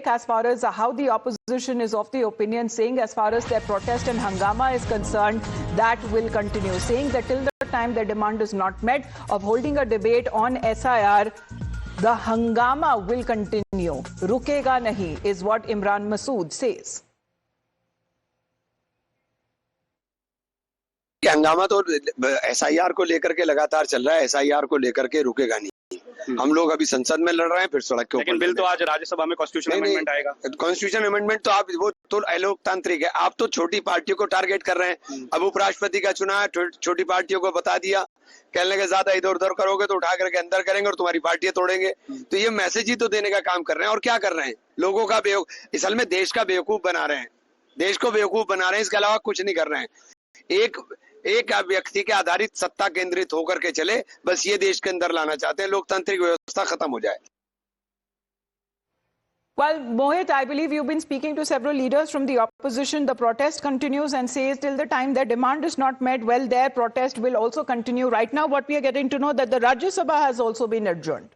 take as far as how the opposition is of the opinion, saying as far as their protest and hangama is concerned, that will continue, saying that till the time their demand is not met of holding a debate on SIR, the hangama will continue. Rukega nahi is what Imran Masood says. हंगामा तो SIR को लेकर के लगातार चल रहा है, SIR को लेकर के रुकेगा नहीं। हम लोग अभी संसद में लड़ रहे हैं, फिर सड़क के ऊपर। लेकिन बिल तो आज राज्यसभा में कॉन्स्टिट्यूशन अमेंडमेंट आएगा। कॉन्स्टिट्यूशन अमेंडमेंट तो आप वो तो अलोकतांत्रिक है, आप तो छोटी पार्टियों को टारगेट कर रहे हैं। अब उपराष्ट्रपति का चुनाव है, छोटी पार्टियों को बता दिया, कहने के ज्यादा इधर उधर करोगे तो उठा करके अंदर करेंगे और तुम्हारी पार्टियां तोड़ेंगे। तो ये मैसेज ही तो देने का काम कर रहे हैं। और क्या कर रहे हैं, लोगों का असल में देश का बेवकूफ बना रहे हैं, देश को बेवकूफ बना रहे हैं, इसके अलावा कुछ नहीं कर रहे हैं। एक व्यक्ति के आधारित सत्ता केंद्रित होकर के चले, बस ये देश के अंदर लाना चाहते हैं, लोकतांत्रिक व्यवस्था खत्म हो जाए। Well, Mohit, I believe you've been speaking to several leaders from the opposition. The protest continues and says till the time their demand is not met, well, their protest will also continue. Right now, what we are getting to know that the Rajya Sabha has also been adjourned.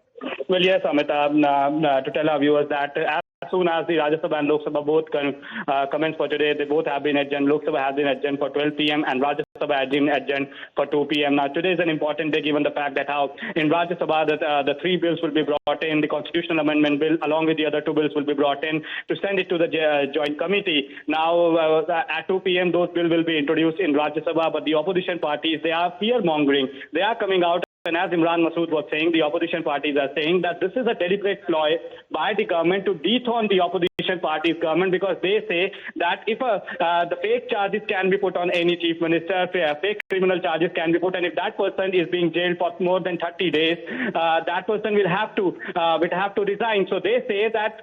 Well, yes, Amita, to tell our viewers that as soon as the Rajya Sabha and Lok Sabha both commence for today, they both have been adjourned. Lok Sabha has been adjourned for 12 p.m. and Rajya Sabha has been adjourned for 2 p.m. Now, today is an important day given the fact that how in Rajya Sabha the three bills will be brought in. The constitutional amendment bill along with the other two bills will be brought in to send it to the joint committee. Now, at 2 p.m. those bills will be introduced in Rajya Sabha, but the opposition parties, they are fear-mongering. They are coming out. And as Imran Masood was saying, the opposition parties are saying that this is a deliberate ploy by the government to dethrone the opposition party's government, because they say that if the fake charges can be put on any chief minister, fake criminal charges can be put, and if that person is being jailed for more than 30 days, that person will have to resign. So they say that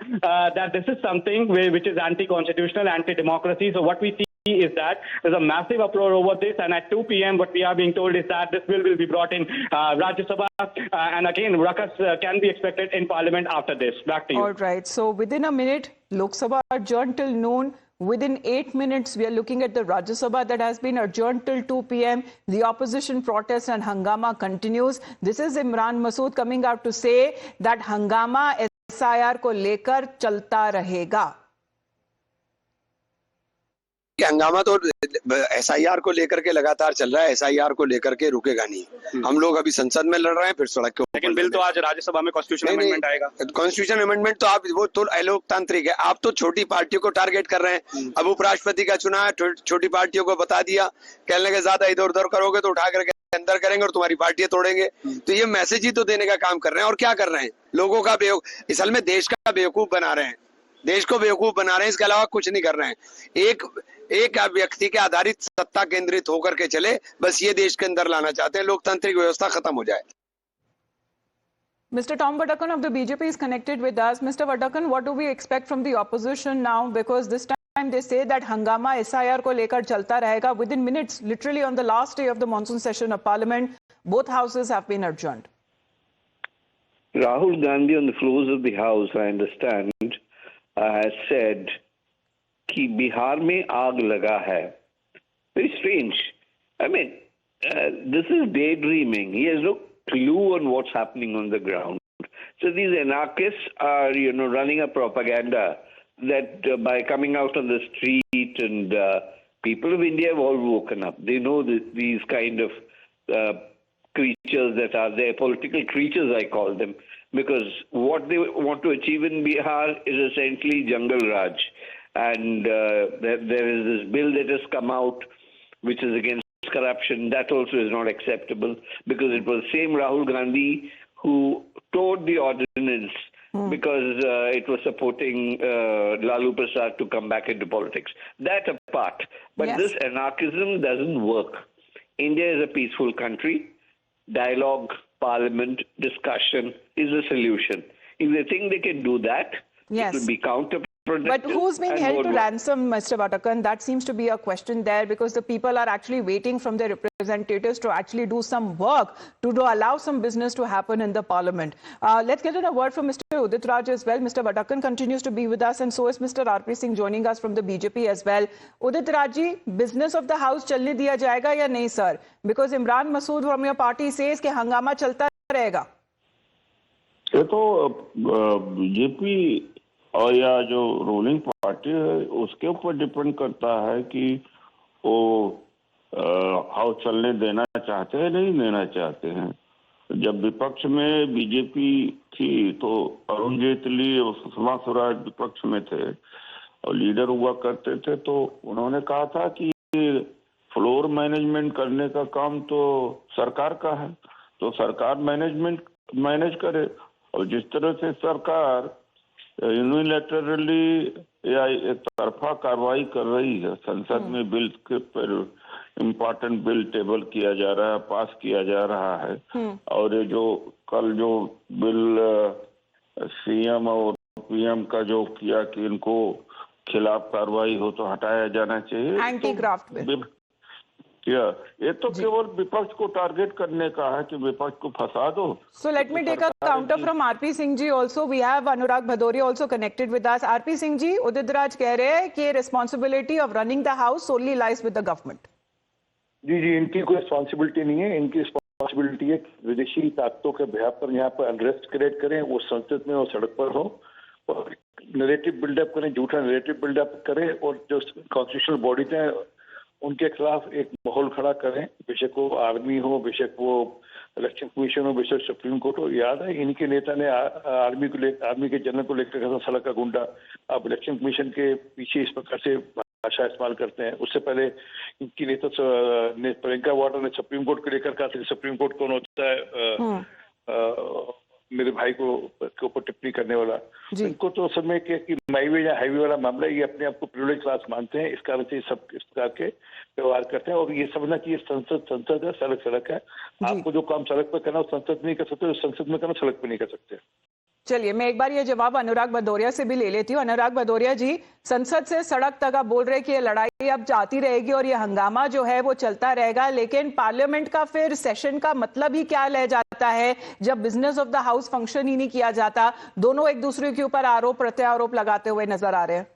that this is something which is anti-constitutional, anti-democracy. So what we see is that there's a massive uproar over this, and at 2 p.m. what we are being told is that this bill will be brought in Rajya Sabha, and again ruckus can be expected in Parliament after this. Back to you. All right. So within a minute, Lok Sabha adjourned till noon. Within 8 minutes, we are looking at the Rajya Sabha that has been adjourned till 2 p.m. The opposition protest and hangama continues. This is Imran Masood coming out to say that hangama SIR को लेकर चलता रहेगा. हंगामा तो SIR को लेकर के लगातार चल रहा है, SIR को लेकर के रुकेगा नहीं। हम लोग अभी संसद में लड़ रहे हैं, फिर सड़क के ऊपर। लेकिन बिल तो आज राज्यसभा में कॉन्स्टिट्यूशन अमेंडमेंट आएगा। कॉन्स्टिट्यूशन अमेंडमेंट तो आप वो तो अलोकतांत्रिक है, आप तो छोटी पार्टियों को टारगेट कर रहे हैं। अब उपराष्ट्रपति का चुनाव है, छोटी पार्टियों को बता दिया, कहने के ज्यादा इधर उधर करोगे तो उठा करके अंदर करेंगे और तुम्हारी पार्टियां तोड़ेंगे। तो ये मैसेज ही तो देने का काम कर रहे हैं। और क्या कर रहे हैं, लोगों का असल में देश का बेवकूफ बना रहे हैं, देश को बेवकूफ बना रहे हैं, इसके अलावा कुछ नहीं कर रहे हैं। एक व्यक्ति के आधारित सत्ता केंद्रित होकर के चले, बस ये देश के अंदर लाना चाहते हैं, लोकतांत्रिक व्यवस्था खत्म हो जाए। Mr. Tom Vadakkan of the BJP is connected with us. Mr. Vadakkan, what do we expect from the opposition now? Because this time they say that hangama SIR को लेकर चलता रहेगा. Within minutes, literally on the last day of the monsoon session of Parliament, both houses have been adjourned. Rahul Gandhi on the floors of the House, I understand, has said कि बिहार में आग लगा है. Very strange. I mean, this is daydreaming. He has no clue on what's happening on the ground. So these anarchists are, running a propaganda that by coming out on the street, and people of India have all woken up. They know that these kind of creatures that are there, political creatures I call them, because what they want to achieve in Bihar is essentially Jungle Raj. And there is this bill that has come out which is against corruption. That also is not acceptable, because it was the same Rahul Gandhi who tore the ordinance because it was supporting Lalu Prasad to come back into politics. That apart. But yes, this anarchism doesn't work. India is a peaceful country. Dialogue, parliament, discussion is the solution. If they think they can do that, yes, it will be counterproductive. But who's being held to ransom, Mr. Vadakkan? That seems to be a question there, because the people are actually waiting from their representatives to actually do some work to allow some business to happen in the parliament. Let's get in a word from Mr. Udit Raj as well. Mr. Vadakkan continues to be with us, and so is Mr. RP Singh joining us from the BJP as well. Udit Raj ji, business of the house चलने दिया जाएगा या नहीं, sir? Because Imran Masood from your party says कि हंगामा चलता रहेगा. ये तो बीजेपी और या जो रूलिंग पार्टी है उसके ऊपर डिपेंड करता है कि वो हाउस चलने देना चाहते हैं नहीं देना चाहते हैं। जब विपक्ष में बीजेपी थी तो अरुण जेटली और सुषमा स्वराज विपक्ष में थे और लीडर हुआ करते थे, तो उन्होंने कहा था कि फ्लोर मैनेजमेंट करने का काम तो सरकार का है, तो सरकार मैनेज करे। और जिस तरह से सरकार यूनिलैटरली या एक तरफा कार्रवाई कर रही है, संसद में बिल के पर इम्पोर्टेंट बिल टेबल किया जा रहा है, पास किया जा रहा है, और ये जो कल जो बिल सीएम और पीएम का जो किया कि इनको खिलाफ कार्रवाई हो तो हटाया जाना चाहिए, एंटी ग्राफ्ट बिल, ये तो केवल विपक्ष को टारगेट करने का है कि विपक्ष को फंसा दो। So let me take a counter from RP Singh ji also. We have Anurag Bhadoria also connected with us. RP Singh ji, Udit Raj कह रहे हैं कि responsibility of running the house solely lies with the government. जी, इनकी कोई responsibility नहीं है। इनकी responsibility है विदेशी ताकतों के बिहार पर यहाँ पर अनरेस्ट क्रिएट करें, वो संसद में और सड़क पर हो, और नैरेटिव बिल्डअप करें, झूठा नैरेटिव बिल्डअप करें, और जो कॉन्स्टिट्यूशनल बॉडीज हैं उनके खिलाफ एक माहौल खड़ा करें, बेशक वो आर्मी हो, बेशक वो इलेक्शन कमीशन हो, बेशक सुप्रीम कोर्ट हो। याद है इनके नेता ने आर्मी के जनरल को लेकर कहा सड़क का गुंडा। अब इलेक्शन कमीशन के पीछे इस प्रकार से भाषा इस्तेमाल करते हैं। उससे पहले इनकी नेता प्रियंका वाड्रा ने सुप्रीम कोर्ट को लेकर कहा था सुप्रीम कोर्ट कौन होता है मेरे भाई को के ऊपर टिप्पणी करने वाला। इनको तो समय कि माईवे या हाईवे वाला मामला, ये अपने आप को प्रिविलेज क्लास मानते हैं, इस कारण से सब इस प्रकार के व्यवहार करते हैं। और ये समझना चाहिए संसद है, सड़क है। आपको जो काम सड़क पर करना संसद में नहीं कर सकते, संसद में करना सड़क पर नहीं कर सकते। चलिए मैं एक बार ये जवाब अनुराग भदौरिया से भी ले लेती हूँ। अनुराग भदौरिया जी, संसद से सड़क तक आप बोल रहे हैं कि ये लड़ाई अब जाती रहेगी और ये हंगामा जो है वो चलता रहेगा, लेकिन पार्लियामेंट का फिर सेशन का मतलब ही क्या रह जाता है जब business of the house function ही नहीं किया जाता? दोनों एक दूसरे के ऊपर आरोप प्रत्यारोप लगाते हुए नजर आ रहे हैं।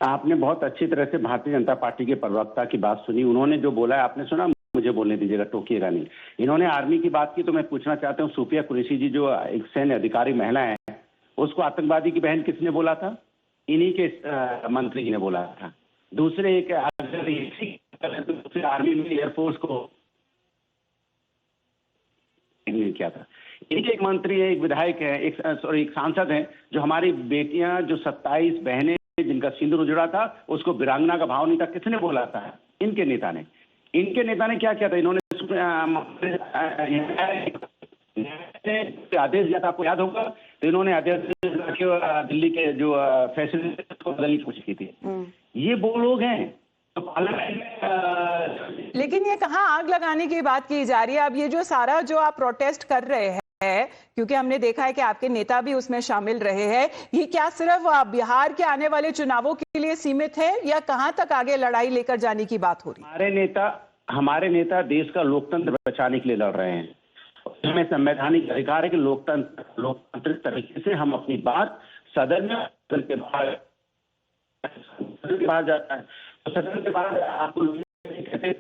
आपने बहुत अच्छी तरह से भारतीय जनता पार्टी के प्रवक्ता की बात सुनी। उन्होंने जो बोला है आपने सुना, मुझे बोलने दीजिएगा, टोकिएगा नहीं। इन्होंने आर्मी की बात की तो मैं पूछना चाहता हूँ, सूफिया कुरैशी जी जो एक सैन्य अधिकारी महिला है, उसको आतंकवादी की बहन किसने बोला था? इन्हीं के मंत्री जी ने बोला था। दूसरे एक दूसरे आर्मी में एयरफोर्स को किया था। इनके एक मंत्री है, एक विधायक है, एक सांसद है, जो हमारी बेटियां जो 27 बहनें जिनका सिंदूर उजड़ा था उसको वीरांगना का भाव नहीं था, किसने बोला था? इनके नेता ने। इनके नेता ने क्या किया था? इन्होंने आदेश दिया था, आपको याद होगा, तो इन्होंने आदेश दिल्ली के जो फैसिलिटी को बदलने की कोशिश की थी। ये वो लोग हैं तो लेकिन ये कहाँ आग लगाने की बात की जा रही है? अब ये जो सारा जो आप प्रोटेस्ट कर रहे हैं, क्योंकि हमने देखा है कि आपके नेता भी उसमें शामिल रहे हैं, ये क्या सिर्फ बिहार के आने वाले चुनावों के लिए सीमित है या कहां तक आगे लड़ाई लेकर जाने की बात हो रही है? हमारे नेता देश का लोकतंत्र बचाने के लिए लड़ रहे हैं। हमें संवैधानिक अधिकार है कि लोकतांत्रिक तरीके से हम अपनी बात सदन में के बाहर जाता है, तो सदन के बाहर आपको कहते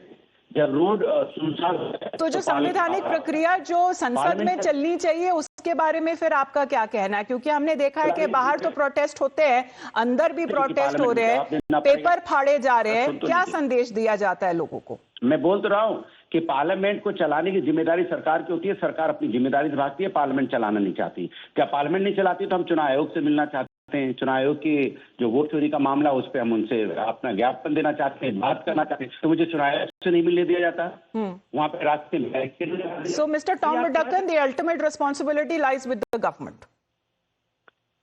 जब रोड सुनसान, तो जो संवैधानिक प्रक्रिया जो संसद में चलनी चाहिए उसके बारे में फिर आपका क्या कहना है? क्योंकि हमने देखा है कि बाहर तो प्रोटेस्ट होते हैं, अंदर भी प्रोटेस्ट हो रहे हैं, पेपर फाड़े जा रहे हैं, क्या संदेश दिया जाता है लोगों को? मैं बोल तो रहा हूँ कि पार्लियामेंट को चलाने की जिम्मेदारी सरकार की होती है, सरकार अपनी जिम्मेदारी निभाती है, पार्लियामेंट चलाना नहीं चाहती। क्या पार्लियामेंट नहीं चलाती तो हम चुनाव आयोग से मिलना चाहते हैं, चुनाव आयोग की जो वोट चोरी का मामला उस पर हम उनसे अपना ज्ञापन देना चाहते हैं, बात करना चाहते हैं, तो मुझे चुनाव आयोग से नहीं मिलने दिया जाता, वहां पे रास्ते में। So Mr. Tom Vidyakan, the ultimate responsibility lies with the government.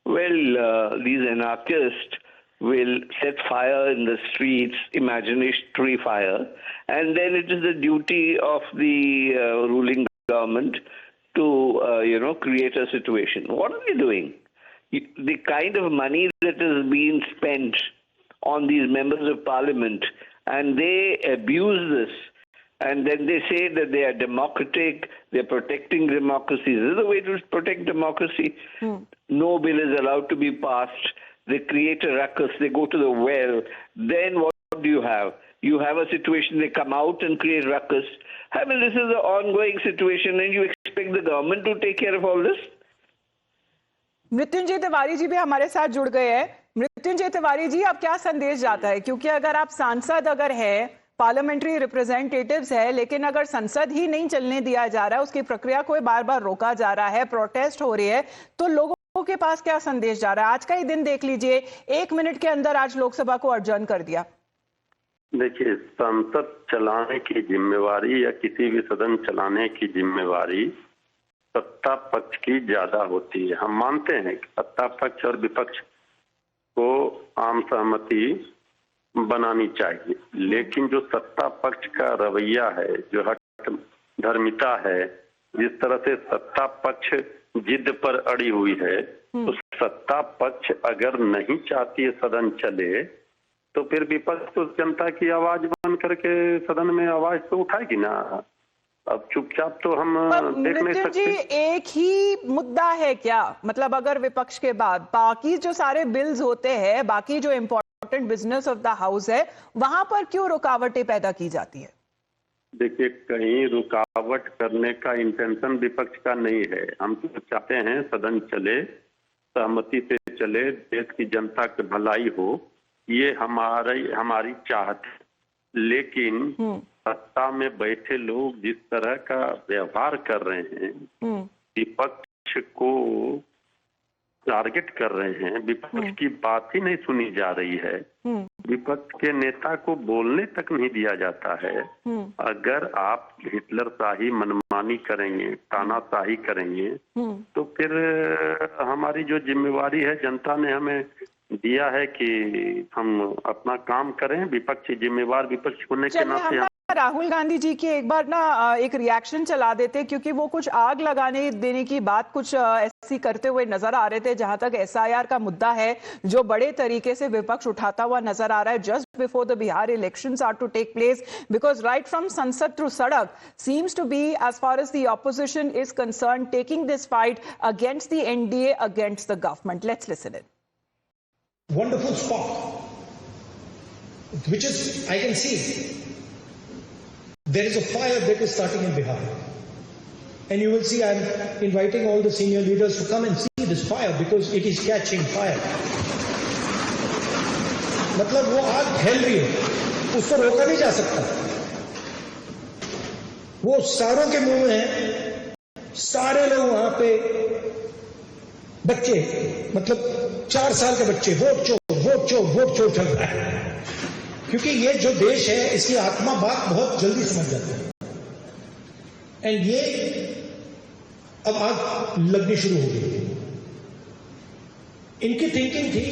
Well, these anarchists will set fire in the streets, imaginary fire, and then it is the duty of the ruling government to, create a situation. What are they doing? The kind of money that is being spent on these members of parliament, and they abuse this, and then they say that they are democratic, they're protecting democracy. This is the way to protect democracy. No bill is allowed to be passed. They create a ruckus, they go to the well. Then what do you have? You have a situation, they come out and create ruckus. I mean, this is an ongoing situation, and you expect the government to take care of all this? Mrityunjay Tiwari ji भी हमारे साथ जुड़ गए हैं। मृत्युंजय तिवारी जी, अब क्या संदेश जाता है, क्योंकि अगर आप सांसद अगर है, पार्लियामेंट्री रिप्रेजेंटेटिव्स है, लेकिन अगर संसद ही नहीं चलने दिया जा रहा है, उसकी प्रक्रिया को बार बार रोका जा रहा है, प्रोटेस्ट हो रही है, तो लोगों के पास क्या संदेश जा रहा है? आज का ही दिन देख लीजिए, 1 मिनट के अंदर आज लोकसभा को अडजर्न कर दिया। देखिए, संसद चलाने की जिम्मेवारी या किसी भी सदन चलाने की जिम्मेवारी सत्ता पक्ष की ज्यादा होती है। हम मानते हैं कि सत्ता पक्ष और विपक्ष को आम सहमति बनानी चाहिए, लेकिन जो सत्ता पक्ष का रवैया है, जो हट धर्मिता है, जिस तरह से सत्ता पक्ष जिद पर अड़ी हुई है, तो सत्ता पक्ष अगर नहीं चाहती है सदन चले, तो फिर विपक्ष तो जनता की आवाज बन करके सदन में आवाज तो उठाएगी ना। अब चुपचाप तो हम देख नहीं सकते। जी, एक ही मुद्दा है क्या? मतलब अगर विपक्ष के बाद बाकी जो सारे बिल्स होते हैं, बाकी जो important business of the house है, वहां पर क्यों रुकावटें पैदा की जाती है? देखिए, कहीं रुकावट करने का इंटेंशन विपक्ष का नहीं है। हम तो चाहते हैं सदन चले, सहमति से चले, देश की जनता की भलाई हो, ये हमारी चाहत है। लेकिन सत्ता में बैठे लोग जिस तरह का व्यवहार कर रहे हैं, विपक्ष को टारगेट कर रहे हैं, विपक्ष की बात ही नहीं सुनी जा रही है, विपक्ष के नेता को बोलने तक नहीं दिया जाता है। अगर आप हिटलर शाही मनमानी करेंगे, तानाशाही करेंगे, तो फिर हमारी जो जिम्मेवारी है, जनता ने हमें दिया है कि हम अपना काम करें। विपक्ष जिम्मेवार विपक्ष होने के नाते राहुल गांधी जी की एक बार ना एक रिएक्शन चला देते, क्योंकि वो कुछ आग लगाने देने की बात कुछ ऐसी करते हुए नजर आ रहे थे। जहां तक एसआईआर का मुद्दा है, जो बड़े तरीके से विपक्ष उठाता हुआ नजर आ रहा है just before the Bihar elections are to take place, because right from संसद थ्रू सड़क seems to be, as far as the opposition is concern, taking this fight against the NDA, against the government. Let's listen it. Wonderful spot, which is, I can see, there is a fire that is starting in Bihar. And you will see, I am inviting all the senior leaders to come and see this fire, because it is catching fire. मतलब वो आग फैल रही है, उसको रोका नहीं जा सकता। वो सारों के मुंह में है, सारे लोग वहां पे, बच्चे, मतलब 4 साल के बच्चे, वोट चोर, वोट चोर, वोट चोर चल रहा है। क्योंकि ये जो देश है, इसकी आत्मा बात बहुत जल्दी समझ जाता है। एंड ये अब आग लगनी शुरू हो गई। इनकी थिंकिंग थी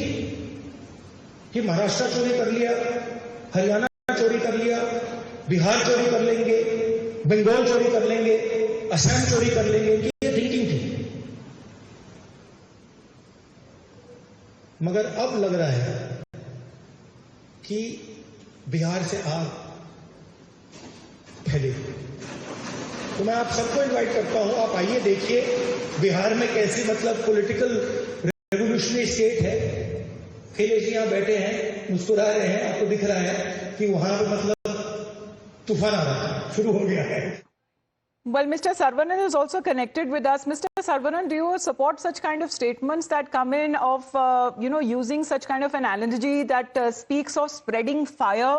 कि महाराष्ट्र चोरी कर लिया, हरियाणा चोरी कर लिया, बिहार चोरी कर लेंगे, बंगाल चोरी कर लेंगे, असम चोरी कर लेंगे, ये थिंकिंग थी। मगर अब लग रहा है कि बिहार से आग फैलेगी। तो मैं आप सबको इनवाइट करता हूं, आप आइए, देखिए बिहार में कैसी मतलब पॉलिटिकल रेवोल्यूशनरी स्टेट है। अखिलेश जी यहां बैठे हैं, मुस्कुरा रहे हैं, आपको दिख रहा है कि वहां पे मतलब तूफान आ रहा है, शुरू हो गया है। Well, Mr. Saravanan is also connected with us. Mr. Saravanan, do you support such kind of statements that come in of, using such kind of an analogy that speaks of spreading fire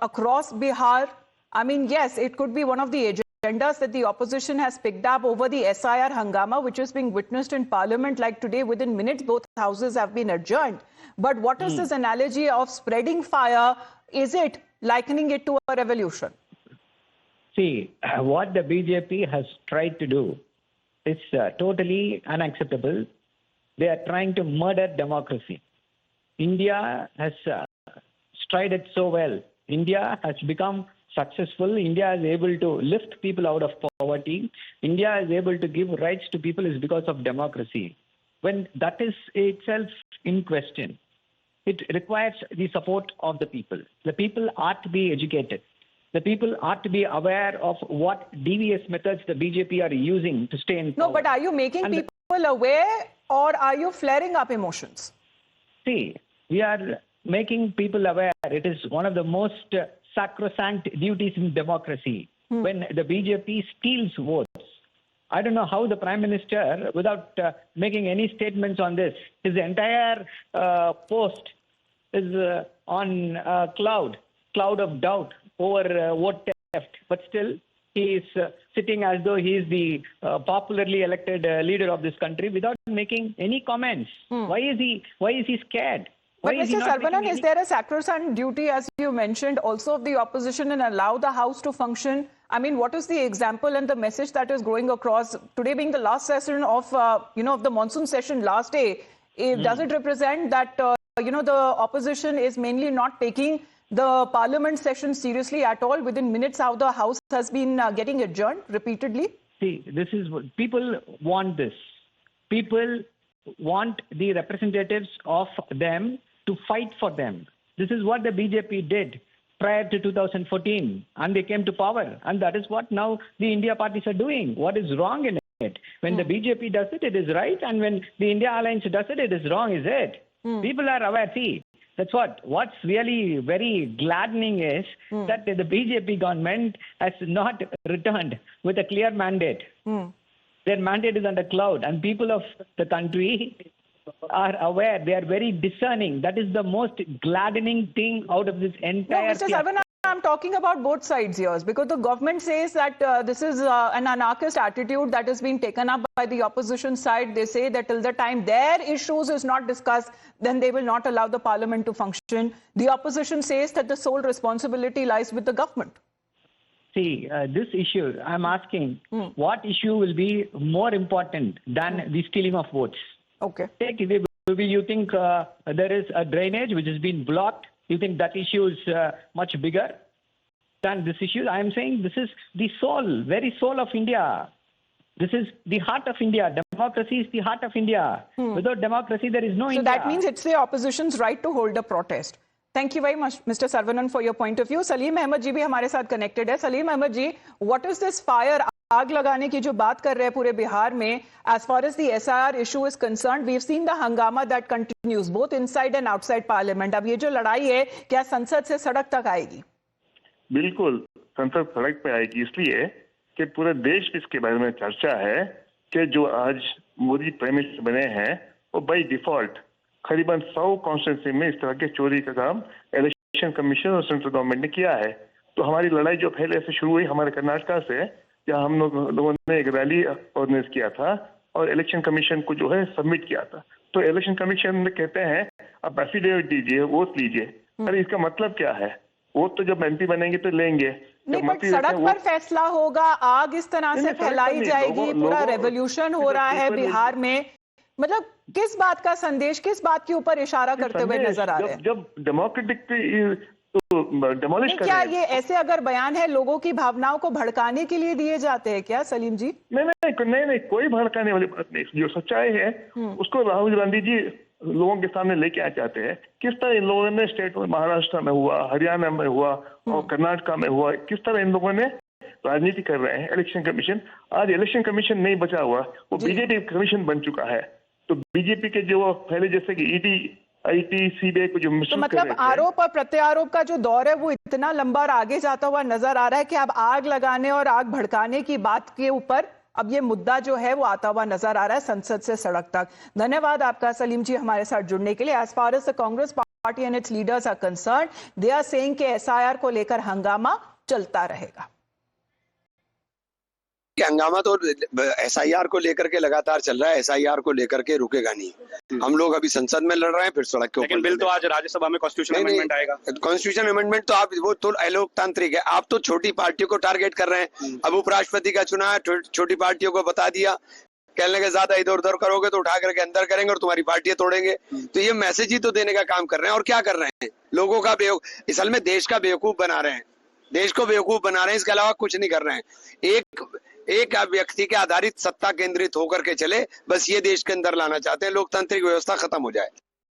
across Bihar? I mean, yes, it could be one of the agendas that the opposition has picked up over the SIR hangama, which is being witnessed in Parliament. Like today, within minutes, both houses have been adjourned. But what is this analogy of spreading fire? Is it likening it to a revolution? See, what the BJP has tried to do is totally unacceptable. They are trying to murder democracy. India has strided so well. India has become successful. India is able to lift people out of poverty. India is able to give rights to people is because of democracy. When that is itself in question, it requires the support of the people. The people ought to be educated. The people ought to be aware of what devious methods the BJP are using to stay in power. No, but are you making people aware, or are you flaring up emotions? See, we are making people aware. It is one of the most sacrosanct duties in democracy. When the BJP steals votes, I don't know how the Prime Minister, without making any statements on this, his entire post is on cloud of doubt over vote theft. But still, he is sitting as though he is the popularly elected leader of this country without making any comments. Why is he scared? But Mr. Saravanan, is there a sacrosanct duty, as you mentioned, also of the opposition and allow the House to function? I mean, what is the example and the message that is going across today being the last session of, of the monsoon session last day? Does it represent that, the opposition is mainly not taking the parliament session seriously at all? Within minutes, how the House has been getting adjourned repeatedly? See, this is what people want. This people want the representatives of them to fight for them. This is what the BJP did prior to 2014, and they came to power, and that is what now the India parties are doing. What is wrong in it? When the BJP does it, it is right, and when the India Alliance does it, it is wrong, is it? People are aware. See, that's what's really very gladdening is that the BJP government has not returned with a clear mandate. Their mandate is under cloud, and people of the country are aware. They are very discerning. That is the most gladdening thing out of this entire. No, Mr. Saravanan, I'm talking about both sides here, because the government says that this is an anarchist attitude that is being taken up by the opposition side. They say that till the time their issues is not discussed, then they will not allow the parliament to function. The opposition says that the sole responsibility lies with the government. See, this issue, I'm asking, what issue will be more important than the stealing of votes? Okay. You think there is a drainage which has been blocked? You think that issue is much bigger than this issue? I am saying this is the soul, very soul of India. This is the heart of India. Democracy is the heart of India. Without democracy, there is no India. So that means it's the opposition's right to hold a protest. Thank you very much, Mr. Saravanan, for your point of view. Salim Ahmed ji bhi hamare sath connected hai. Salim Ahmed ji, what is this fire? आग लगाने की जो बात कर रहे हैं पूरे बिहार में, as far as the SIR issue is concerned, we've seen the hangama that continues both inside and outside parliament. अब ये जो लड़ाई है, क्या संसद से सड़क तक आएगी? बिल्कुल संसद सड़क पे आएगी, इसलिए कि पूरे देश में इसके बारे में चर्चा है कि जो आज मोदी प्राइम मिनिस्टर बने हैं, वो बाई डिफॉल्ट करीबन 100 कॉन्स्टिट्यूंसी में इस तरह के चोरी का काम इलेक्शन कमीशन और सेंट्रल गवर्नमेंट ने किया है. तो हमारी लड़ाई जो पहले से शुरू हुई हमारे कर्नाटका से, जहाँ हम लोगों ने एक रैली ऑर्गेनाइज किया था और इलेक्शन कमीशन को जो है सबमिट किया था. तो इलेक्शन कमीशन कहते हैं आप एफिडेविट दीजिए, वोट लीजिए. अरे इसका मतलब क्या है? वोट तो जब एमपी बनेंगे तो लेंगे. नहीं, बट सड़क पर फैसला होगा, आग इस तरह से फैलाई जाएगी, पूरा रेवोल्यूशन हो रहा है बिहार में. मतलब किस बात का संदेश, किस बात के ऊपर इशारा करते हुए नजर आ रहे हैं? जब डेमोक्रेटिक तो डेमोलिश कर, क्या ये ऐसे अगर बयान है लोगों की भावनाओं को भड़काने के लिए दिए जाते हैं क्या सलीम जी? नहीं, कोई भड़काने वाली बात नहीं. जो सच्चाई है उसको राहुल गांधी जी लोगों के सामने लेके आ जाते हैं. किस तरह इन लोगों ने स्टेट में, महाराष्ट्र में हुआ, हरियाणा में हुआ और कर्नाटका में हुआ, किस तरह इन लोगों ने राजनीति कर रहे हैं. इलेक्शन कमीशन, आज इलेक्शन कमीशन नहीं बचा हुआ, वो बीजेपी कमीशन बन चुका है. तो बीजेपी के जो पहले जैसे कि ईडी, आईटी, सीबीआई को जो तो मतलब आरोप और प्रत्यारोप का जो दौर है वो इतना लंबा और आगे जाता हुआ नजर आ रहा है कि अब आग लगाने और आग भड़काने की बात के ऊपर अब ये मुद्दा जो है वो आता हुआ नजर आ रहा है संसद से सड़क तक. धन्यवाद आपका सलीम जी हमारे साथ जुड़ने के लिए. As far as the Congress party and its leaders are concerned, they are saying कि SIR को लेकर हंगामा चलता रहेगा. हंगामा तो SIR को लेकर के लगातार चल रहा है. SIR को लेकर के रुकेगा नहीं. हम लोग अभी संसद में लड़ रहे हैं, फिर सड़क के ऊपर. लेकिन बिल तो आज राज्यसभा में कॉन्स्टिट्यूशन अमेंडमेंट आएगा. कॉन्स्टिट्यूशन अमेंडमेंट तो आप वो तो अलोकतांत्रिक है. आप तो छोटी पार्टियों को टारगेट कर रहे हैं. अब उपराष्ट्रपति का चुनाव है, छोटी पार्टियों को बता दिया, कहने के ज्यादा इधर उधर करोगे तो उठा करके अंदर करेंगे और तुम्हारी पार्टियां तोड़ेंगे. तो ये मैसेज ही तो देने का काम कर रहे हैं. और क्या कर रहे हैं? लोगों का असल में देश का बेवकूफ बना रहे हैं. देश को बेवकूफ बना रहे हैं, इसके अलावा कुछ नहीं कर रहे हैं. एक व्यक्ति के आधारित सत्ता केंद्रित होकर के चले, बस ये देश के अंदर लाना चाहते हैं. लोकतांत्रिक व्यवस्था खत्म हो जाए.